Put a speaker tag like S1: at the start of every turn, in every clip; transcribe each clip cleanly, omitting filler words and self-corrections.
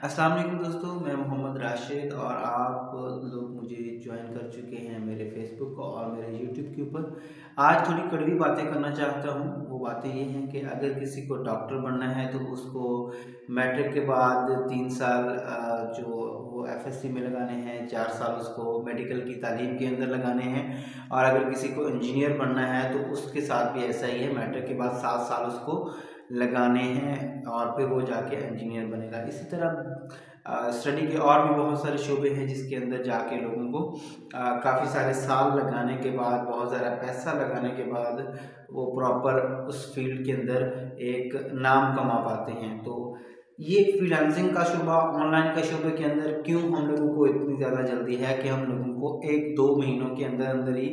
S1: अस्सलाम वालेकुम दोस्तों, मैं मोहम्मद राशिद और आप लोग मुझे ज्वाइन कर चुके हैं मेरे फेसबुक और मेरे यूट्यूब के ऊपर। आज थोड़ी कड़वी बातें करना चाहता हूँ। वो बातें ये हैं कि अगर किसी को डॉक्टर बनना है तो उसको मैट्रिक के बाद 3 साल जो वो एफएससी में लगाने हैं, 4 साल उसको मेडिकल की तालीम के अंदर लगाने हैं। और अगर किसी को इंजीनियर बनना है तो उसके साथ भी ऐसा ही है, मैट्रिक के बाद 7 साल उसको लगाने हैं और फिर वो जाके इंजीनियर बनेगा। इसी तरह स्टडी के और भी बहुत सारे शोबे हैं जिसके अंदर जाके लोगों को काफ़ी सारे साल लगाने के बाद, बहुत ज़्यादा पैसा लगाने के बाद वो प्रॉपर उस फील्ड के अंदर एक नाम कमा पाते हैं। तो ये फ्रीलांसिंग का शोबा, ऑनलाइन का शोबे के अंदर क्यों हम लोगों को इतनी ज़्यादा जल्दी है कि हम लोगों को 1-2 महीनों के अंदर अंदर ही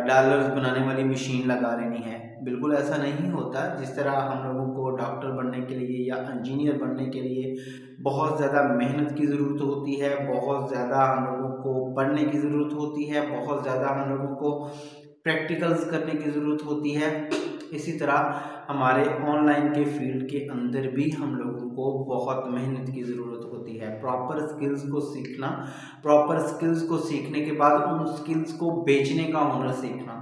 S1: डॉलर्स बनाने वाली मशीन लगा लेनी है। बिल्कुल ऐसा नहीं होता। जिस तरह हम लोगों को डॉक्टर बनने के लिए या इंजीनियर बनने के लिए बहुत ज़्यादा मेहनत की ज़रूरत होती है, बहुत ज़्यादा हम लोगों को पढ़ने की ज़रूरत होती है, बहुत ज़्यादा हम लोगों को प्रैक्टिकल्स करने की ज़रूरत होती है, इसी तरह हमारे ऑनलाइन के फील्ड के अंदर भी हम लोगों को बहुत मेहनत की ज़रूरत होती है। प्रॉपर स्किल्स को सीखना, प्रॉपर स्किल्स को सीखने के बाद उन स्किल्स को बेचने का हुनर सीखना,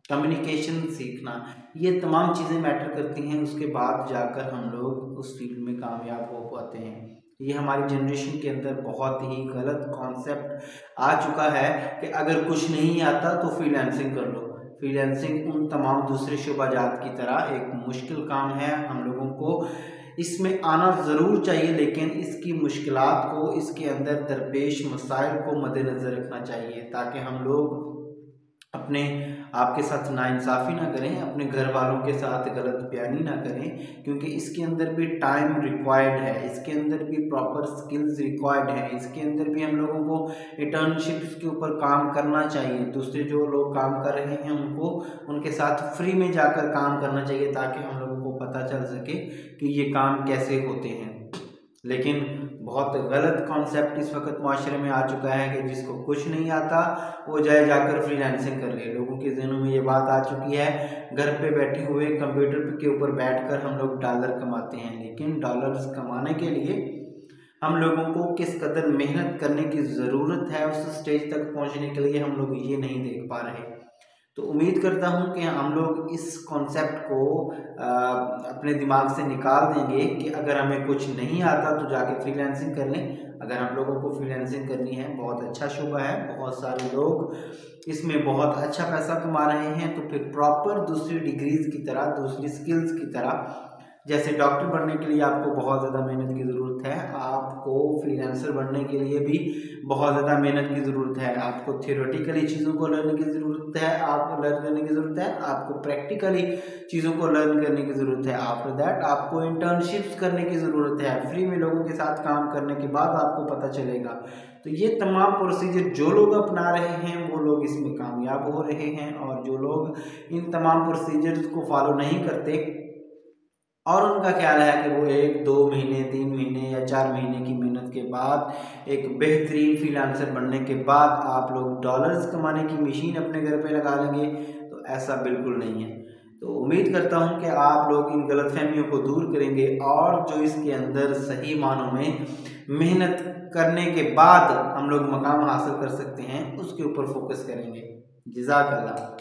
S1: कम्युनिकेशन सीखना, ये तमाम चीज़ें मैटर करती हैं। उसके बाद जाकर हम लोग उस फील्ड में कामयाब हो पाते हैं। ये हमारी जनरेशन के अंदर बहुत ही गलत कॉन्सेप्ट आ चुका है कि अगर कुछ नहीं आता तो फ्रीलांसिंग कर लो। फ्रीलांसिंग उन तमाम दूसरे शोबाजात की तरह एक मुश्किल काम है। हम लोगों को इसमें आना ज़रूर चाहिए, लेकिन इसकी मुश्किलात को, इसके अंदर दरपेश मसाइल को मद्देनज़र रखना चाहिए ताकि हम लोग अपने आपके साथ नाइंसाफ़ी ना करें, अपने घर वालों के साथ गलत बयानी ना करें, क्योंकि इसके अंदर भी टाइम रिक्वायर्ड है, इसके अंदर भी प्रॉपर स्किल्स रिक्वायर्ड है, इसके अंदर भी हम लोगों को इंटर्नशिप्स के ऊपर काम करना चाहिए। दूसरे जो लोग काम कर रहे हैं उनको उनके साथ फ्री में जाकर काम करना चाहिए ताकि हम लोगों को पता चल सके कि ये काम कैसे होते हैं। लेकिन बहुत गलत कॉन्सेप्ट इस वक्त माशरे में आ चुका है कि जिसको कुछ नहीं आता वो जाकर फ्रीलांसिंग कर ले। लोगों के ज़हनों में ये बात आ चुकी है, घर पे बैठे हुए कंप्यूटर के ऊपर बैठकर हम लोग डॉलर कमाते हैं, लेकिन डॉलर्स कमाने के लिए हम लोगों को किस कदर मेहनत करने की ज़रूरत है, उस स्टेज तक पहुंचने के लिए हम लोग ये नहीं देख पा रहे। तो उम्मीद करता हूँ कि हम लोग इस कॉन्सेप्ट को अपने दिमाग से निकाल देंगे कि अगर हमें कुछ नहीं आता तो जाके फ्रीलांसिंग कर लें। अगर हम लोगों को फ्रीलांसिंग करनी है, बहुत अच्छा शोबा है, बहुत सारे लोग इसमें बहुत अच्छा पैसा कमा रहे हैं, तो फिर प्रॉपर दूसरी डिग्रीज़ की तरह, दूसरी स्किल्स की तरह, जैसे डॉक्टर बनने के लिए आपको बहुत ज़्यादा मेहनत की ज़रूरत है, आपको फ्रीलांसर बनने के लिए भी बहुत ज़्यादा मेहनत की ज़रूरत है। आपको थियोरेटिकली चीज़ों को लर्न की ज़रूरत है, आपको लर्न करने की ज़रूरत है, आपको प्रैक्टिकली चीज़ों को लर्न करने की ज़रूरत है। आफ्टर दैट आपको इंटर्नशिप्स करने की ज़रूरत है। फ्री में लोगों के साथ काम करने के बाद आपको पता चलेगा। तो ये तमाम प्रोसीजर जो लोग अपना रहे हैं वो लोग इसमें कामयाब हो रहे हैं, और जो लोग इन तमाम प्रोसीजर्स को फॉलो नहीं करते और उनका ख्याल है कि वो 1-2 महीने, 3 महीने या 4 महीने की मेहनत के बाद, एक बेहतरीन फ्रीलांसर बनने के बाद आप लोग डॉलर्स कमाने की मशीन अपने घर पे लगा लेंगे, तो ऐसा बिल्कुल नहीं है। तो उम्मीद करता हूँ कि आप लोग इन गलतफहमियों को दूर करेंगे और जो इसके अंदर सही मानों में मेहनत करने के बाद हम लोग मकाम हासिल कर सकते हैं, उसके ऊपर फोकस करेंगे। जज़ाकल्लाह।